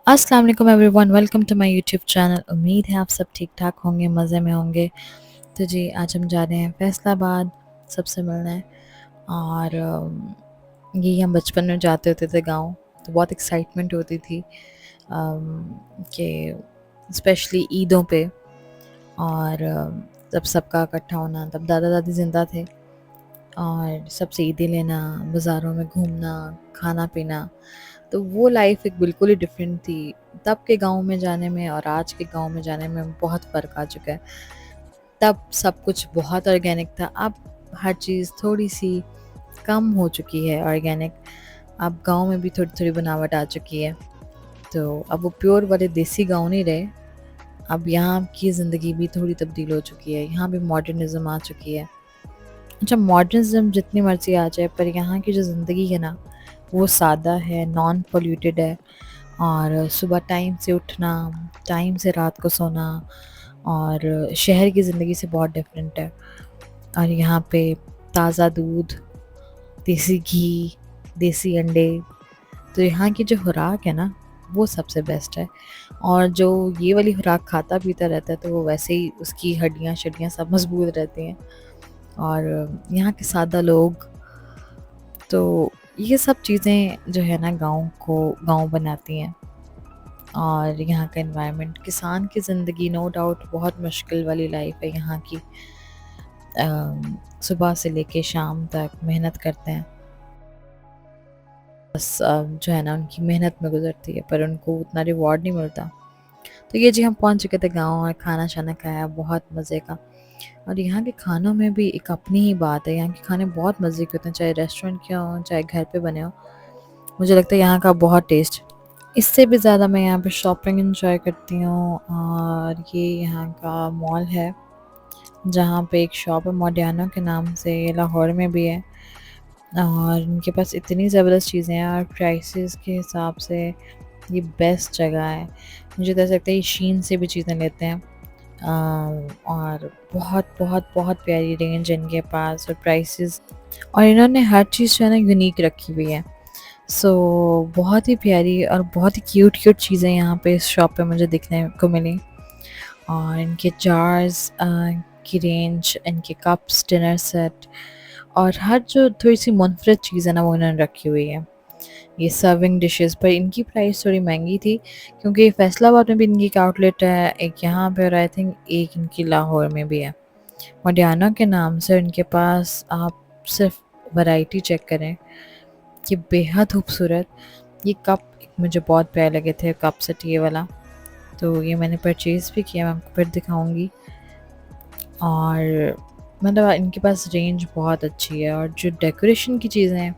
अस्सलाम वालेकुम everyone, welcome to my YouTube channel. उम्मीद है आप सब ठीक ठाक होंगे, मज़े में होंगे। तो जी आज हम जा रहे हैं फैसलाबाद सबसे मिलने। और यही हम बचपन में जाते होते थे गांव, तो बहुत एक्साइटमेंट होती थी कि स्पेशली ईदों पे। और जब सबका इकट्ठा होना, तब दादा दादी ज़िंदा थे और सबसे ईदें लेना, बाज़ारों में घूमना, खाना पीना। तो वो लाइफ एक बिल्कुल ही डिफरेंट थी। तब के गाँव में जाने में और आज के गाँव में जाने में बहुत फ़र्क आ चुका है। तब सब कुछ बहुत ऑर्गेनिक था, अब हर चीज़ थोड़ी-सी कम हो चुकी है ऑर्गेनिक। अब गाँव में भी थोड़ी-थोड़ी बनावट आ चुकी है। तो अब वो प्योर वाले देसी गाँव नहीं रहे। अब यहाँ की ज़िंदगी भी थोड़ी तब्दील हो चुकी है, यहाँ भी मॉडर्निज़्म आ चुकी है। अच्छा, मॉडर्निज़्म जितनी मर्ज़ी आ जाए, पर यहाँ की जो ज़िंदगी है ना, वो सादा है, नॉन पॉल्यूटेड है। और सुबह टाइम से उठना, टाइम से रात को सोना, और शहर की ज़िंदगी से बहुत डिफरेंट है। और यहाँ पे ताज़ा दूध, देसी घी, देसी अंडे, तो यहाँ की जो खुराक है ना, वो सबसे बेस्ट है। और जो ये वाली खुराक खाता पीता रहता है, तो वो वैसे ही उसकी हड्डियाँ शड्डियाँ सब मजबूत रहती हैं। और यहाँ के सादा लोग, तो ये सब चीज़ें जो है ना गाँव को गाँव बनाती हैं। और यहाँ का एनवायरनमेंट, किसान की ज़िंदगी नो डाउट बहुत मुश्किल वाली लाइफ है यहाँ की। सुबह से लेके शाम तक मेहनत करते हैं, बस जो है ना उनकी मेहनत में गुजरती है, पर उनको उतना रिवॉर्ड नहीं मिलता। तो ये जी हम पहुँच चुके थे गाँव और खाना शाना खाया बहुत मज़े का। और यहाँ के खानों में भी एक अपनी ही बात है, यहाँ के खाने बहुत मज़े के होते हैं, चाहे रेस्टोरेंट के हों चाहे घर पे बने हों। मुझे लगता है यहाँ का बहुत टेस्ट। इससे भी ज़्यादा मैं यहाँ पे शॉपिंग एंजॉय करती हूँ। और ये यहाँ का मॉल है, जहाँ पे एक शॉप है मोडियाना के नाम से, ये लाहौर में भी है। और इनके पास इतनी ज़बरदस्त चीज़ें हैं, और प्राइसेस के हिसाब से ये बेस्ट जगह है। मुझे तो ऐसा लगता है ये शीन से भी चीज़ें लेते हैं। और बहुत बहुत बहुत प्यारी रेंज है इनके पास, और प्राइसेस, और इन्होंने हर चीज़ जो है ना यूनिक रखी हुई है। सो बहुत ही प्यारी और बहुत ही क्यूट क्यूट चीज़ें यहाँ पे इस शॉप पे मुझे दिखने को मिली। और इनके जार्स की रेंज, इनके कप्स, डिनर सेट, और हर जो थोड़ी सी मुनफरद चीज़ है ना वो इन्होंने रखी हुई है। ये सर्विंग डिशेस पर इनकी प्राइस थोड़ी महंगी थी, क्योंकि फैसलाबाद में भी इनकी एक आउटलेट है, एक यहाँ पे, और आई थिंक एक इनकी लाहौर में भी है मोडियाना के नाम से। इनके पास आप सिर्फ वैरायटी चेक करें कि बेहद खूबसूरत ये कप मुझे बहुत प्यारे लगे थे, कप सेट ये वाला। तो ये मैंने परचेज़ भी किया, मैं आपको फिर दिखाऊंगी। और मतलब इनके पास रेंज बहुत अच्छी है, और जो डेकोरेशन की चीज़ें हैं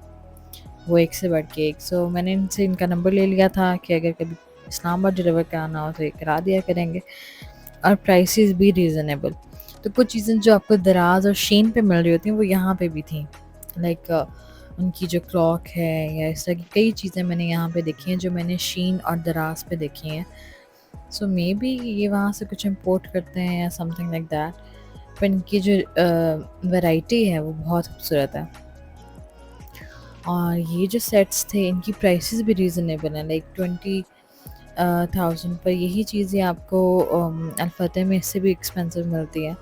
वो एक से बढ़ के एक। सो मैंने इनसे इनका नंबर ले लिया था कि अगर कभी इस्लामाबाद डिलीवर कराना हो तो ये करा दिया करेंगे, और प्राइसेस भी रीज़नेबल। तो कुछ चीज़ें जो आपको दराज और शीन पे मिल रही होती हैं वो यहाँ पे भी थी। लाइक उनकी जो क्लॉक है, या इस तरह की कई चीज़ें मैंने यहाँ पे देखी हैं जो मैंने शीन और दराज पे देखी हैं। सो मे बी ये वहाँ से कुछ इम्पोर्ट करते हैं या समथिंग लाइक दैट। पर इनकी जो वैरायटी है वो बहुत खूबसूरत है। और ये जो सेट्स थे इनकी प्राइसेस भी रीज़नेबल हैं, लाइक 20,000 पर यही चीज़ें आपको अल-फतेह में इससे भी एक्सपेंसिव मिलती है।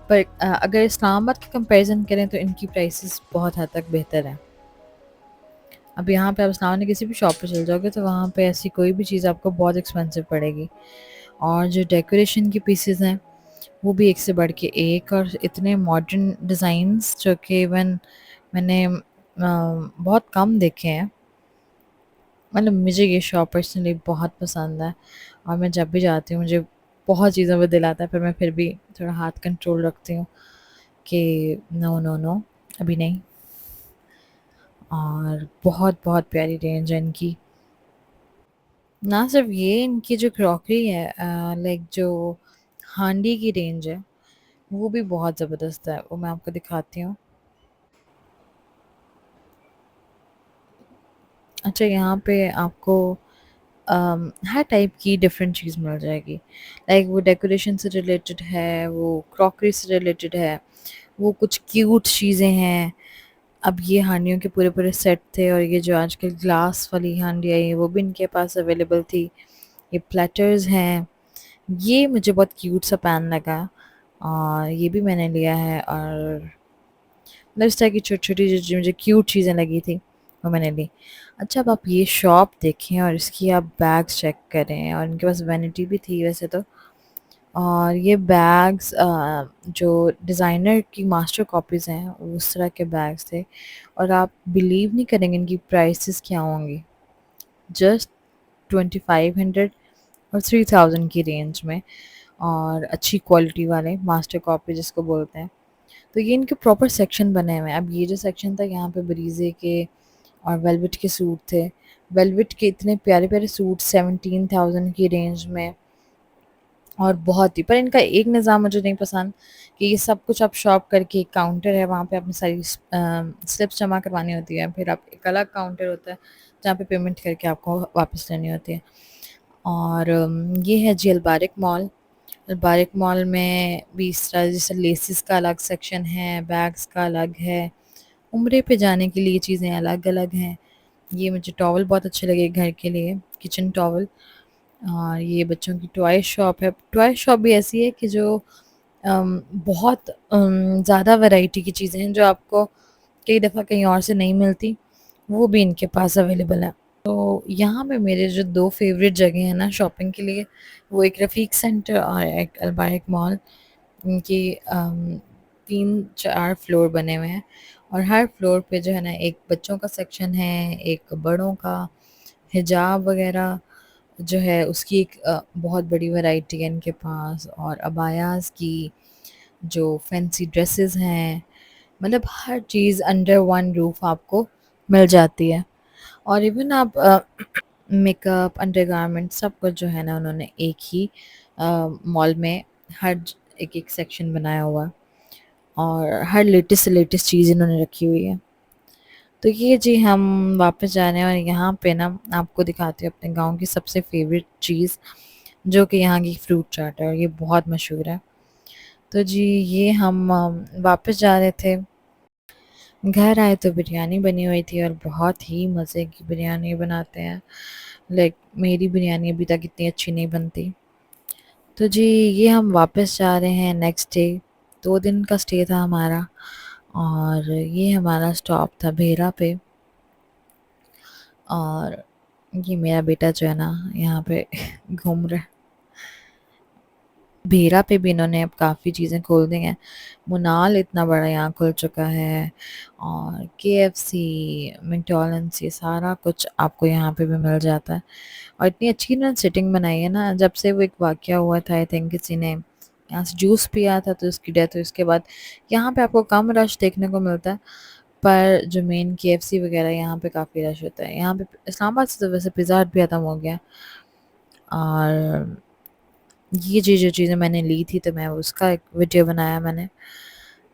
पर अगर इस्लामाबाद की कंपैरिजन करें तो इनकी प्राइसेस बहुत हद तक बेहतर है। अब यहाँ पे आप इस्लामाबाद में किसी भी शॉप पे चल जाओगे तो वहाँ पे ऐसी कोई भी चीज़ आपको बहुत एक्सपेंसिव पड़ेगी। और जो डेकोरेशन की पीसेस हैं वो भी एक से बढ़ के एक, और इतने मॉडर्न डिज़ाइंस जो कि इवन मैंने बहुत कम देखे हैं। मतलब मुझे ये शॉप पर्सनली बहुत पसंद है, और मैं जब भी जाती हूँ मुझे बहुत चीज़ों पे दिल आता है, पर मैं फिर भी थोड़ा हाथ कंट्रोल रखती हूँ कि नो नो नो, अभी नहीं। और बहुत बहुत प्यारी रेंज है इनकी। ना सिर्फ ये, इनकी जो क्रॉकरी है, लाइक जो हांडी की रेंज है वो भी बहुत ज़बरदस्त है, वो मैं आपको दिखाती हूँ। अच्छा, यहाँ पे आपको हर टाइप की डिफरेंट चीज़ मिल जाएगी। लाइक वो डेकोरेशन से रिलेटेड है, वो क्रॉकरी से रिलेटेड है, वो कुछ क्यूट चीज़ें हैं। اب یہ ہانڈیوں کے پورے پورے سیٹ تھے، اور یہ جو آج کل گلاس والی ہانڈی آئی ہے وہ بھی ان کے پاس اویلیبل تھی. یہ پلیٹرز ہیں. یہ مجھے بہت کیوٹ سا پین لگا، اور یہ بھی میں نے لیا ہے. اور مطلب اس طرح کی چھوٹی چھوٹی جو مجھے کیوٹ چیزیں لگی تھی وہ میں نے لی. اچھا، اب آپ یہ شاپ دیکھیں اور اس کی آپ بیگس چیک کریں. اور ان کے پاس وینٹی بھی تھی ویسے تو. اور یہ بیگس جو ڈیزائنر کی ماسٹر کاپیز ہیں اس طرح کے بیگس تھے. اور آپ بلیو نہیں کریں گے ان کی پرائسز کیا ہوں گی. جسٹ 2500 اور 3000 کی رینج میں، اور اچھی کوالٹی والے ماسٹر کاپی جس کو بولتے ہیں. تو یہ ان کے پراپر سیکشن بنے ہوئے ہیں. اب یہ جو سیکشن تھا یہاں پہ بریزے کے اور ویلوٹ کے سوٹ تھے. ویلوٹ کے اتنے پیارے پیارے سوٹ 17,000 کی رینج میں، اور بہت ہی. پر ان کا ایک نظام مجھے نہیں پسند کہ یہ سب کچھ آپ شاپ کر کے ایک کاؤنٹر ہے وہاں پہ اپنی ساری سلپس جمع کروانی ہوتی ہے، پھر آپ ایک الگ کاؤنٹر ہوتا ہے جہاں پہ پیمنٹ کر کے آپ کو واپس لینی ہوتی ہے. اور یہ ہے جی البارک مال. البارک مال میں بھی اس طرح جیسے لیسز کا الگ سیکشن ہے، بیگس کا الگ ہے. عمرے پہ جانے کے لیے چیزیں الگ الگ ہیں. یہ مجھے ٹاول بہت اچھے لگے گھر کے لیے، کچن ٹاول. اور یہ بچوں کی ٹوائے شاپ ہے. ٹوائے شاپ بھی ایسی ہے کہ جو بہت زیادہ ورائٹی کی چیزیں ہیں جو آپ کو کئی دفعہ کہیں اور سے نہیں ملتی، وہ بھی ان کے پاس اویلیبل ہے. تو یہاں پہ میرے جو دو فیوریٹ جگہ ہیں نا شاپنگ کے لیے، وہ ایک رفیق سینٹر اور ایک البارک مال. ان کی 3-4 فلور بنے ہوئے ہیں، اور ہر فلور پہ جو ہے نا ایک بچوں کا سیکشن ہے، ایک بڑوں کا. حجاب وغیرہ جو ہے اس کی ایک بہت بڑی ورائٹی ہے ان کے پاس. اور عبایاز کی جو فینسی ڈریسز ہیں، مطلب ہر چیز انڈر ون روف آپ کو مل جاتی ہے. اور ایون آپ میک اپ، انڈر گارمنٹ، سب کچھ جو ہے نا انہوں نے ایک ہی مال میں ہر ایک ایک سیکشن بنایا ہوا ہے، اور ہر لیٹسٹ سے لیٹسٹ چیز انہوں نے رکھی ہوئی ہے. تو یہ جی ہم واپس جا رہے ہیں، اور یہاں پہ نا آپ کو دکھاتے ہیں اپنے گاؤں کی سب سے فیوریٹ چیز، جو کہ یہاں کی فروٹ چاٹ ہے، اور یہ بہت مشہور ہے. تو جی یہ ہم واپس جا رہے تھے. گھر آئے تو بریانی بنی ہوئی تھی، اور بہت ہی مزے کی بریانی بناتے ہیں. لائک میری بریانی ابھی تک اتنی اچھی نہیں بنتی. تو جی یہ ہم واپس جا رہے ہیں نیکسٹ ڈے. 2 دن کا اسٹے تھا ہمارا، اور یہ ہمارا اسٹاپ تھا بھیرا پہ. اور یہ میرا بیٹا جو ہے نا یہاں پہ گھوم رہا ہے. بھیرا پہ بھی انہوں نے اب کافی چیزیں کھول دی ہیں. منال اتنا بڑا یہاں کھل چکا ہے، اور KFC، میکڈونلڈس، یہ سارا کچھ آپ کو یہاں پہ بھی مل جاتا ہے. اور اتنی اچھی نا سیٹنگ بنائی ہے نا. جب سے وہ ایک واقعہ ہوا تھا آئی تھنک کسی نے یہاں سے جوس پیا تھا تو اس کی ڈیتھ ہوئی، اس کے بعد یہاں پہ آپ کو کم رش دیکھنے کو ملتا ہے. پر جو مین KFC وغیرہ یہاں پہ کافی رش ہوتا ہے. یہاں پہ اسلام آباد سے تو ویسے پیزا ہٹ بھی ختم ہو گیا. اور یہ جو چیزیں میں نے لی تھی تو میں اس کا ایک ویڈیو بنایا میں نے.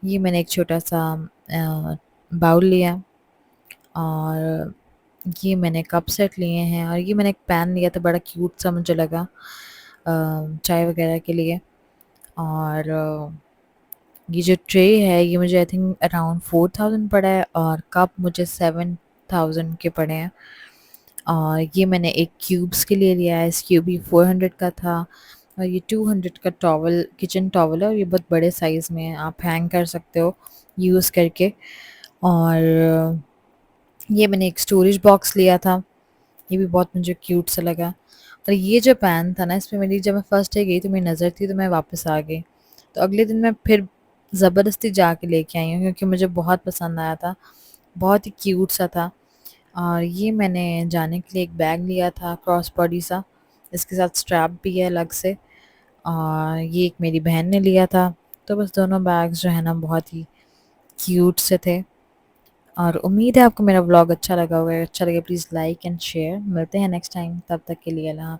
یہ میں نے ایک چھوٹا سا باؤل لیا، اور یہ میں نے کپ سیٹ لیے ہیں، اور یہ میں نے ایک پین لیا تھا بڑا کیوٹ سا مجھے لگا چائے وغیرہ کے لیے. اور یہ جو ٹرے ہے یہ مجھے آئی تھنک اراؤنڈ 4000 پڑا ہے، اور کپ مجھے 7000 کے پڑے ہیں. اور یہ میں نے ایک کیوبس کے لیے لیا ہے، اس کیوب بھی 400 کا تھا. اور یہ 200 کا ٹاول، کچن ٹاول ہے، اور یہ بہت بڑے سائز میں ہے، آپ ہینگ کر سکتے ہو یوز کر کے. اور یہ میں نے ایک اسٹوریج باکس لیا تھا، یہ بھی بہت مجھے کیوٹ سا لگا. اور یہ جو پین تھا نا اس پہ میری جب میں فرسٹ ڈے گئی تو میری نظر تھی تو میں واپس آ گئی. تو اگلے دن میں پھر زبردستی جا کے لے کے آئی ہوں کیونکہ مجھے بہت پسند آیا تھا، بہت ہی کیوٹ سا تھا. اور یہ میں نے جانے کے لیے ایک بیگ لیا تھا کراس باڈی سا، اس کے ساتھ اسٹریپ بھی ہے الگ سے. اور یہ ایک میری بہن نے لیا تھا. تو بس دونوں بیگز جو ہے نا بہت ہی کیوٹ سے تھے. اور امید ہے آپ کو میرا ولاگ اچھا لگا ہوگا. اچھا لگے پلیز لائک اینڈ شیئر. ملتے ہیں نیکسٹ ٹائم، تب تک کے لیے اللہ حافظ.